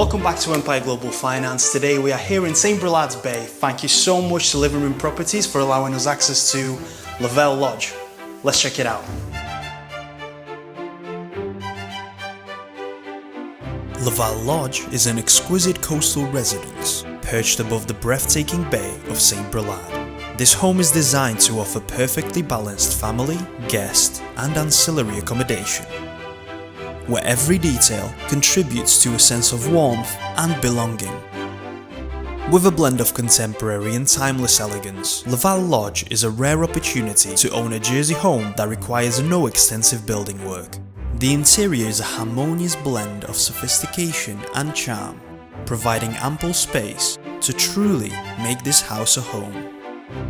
Welcome back to Empire Global Finance. Today we are here in St. Brelade's Bay. Thank you so much to Livingroom Properties for allowing us access to Val Lodge. Let's check it out. Val Lodge is an exquisite coastal residence perched above the breathtaking bay of St. Brelade. This home is designed to offer perfectly balanced family, guest and ancillary accommodation, where every detail contributes to a sense of warmth and belonging. With a blend of contemporary and timeless elegance, Val Lodge is a rare opportunity to own a Jersey home that requires no extensive building work. The interior is a harmonious blend of sophistication and charm, providing ample space to truly make this house a home.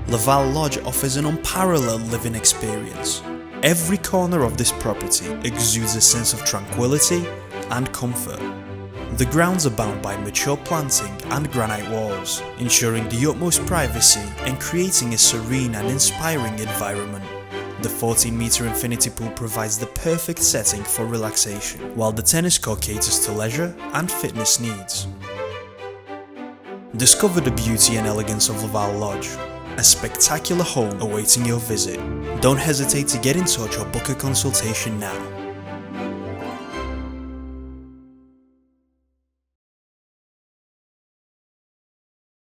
Val Lodge offers an unparalleled living experience. Every corner of this property exudes a sense of tranquility and comfort. The grounds are bound by mature planting and granite walls, ensuring the utmost privacy and creating a serene and inspiring environment. The 14-meter infinity pool provides the perfect setting for relaxation, while the tennis court caters to leisure and fitness needs. Discover the beauty and elegance of Val Lodge, a spectacular home awaiting your visit. Don't hesitate to get in touch or book a consultation now.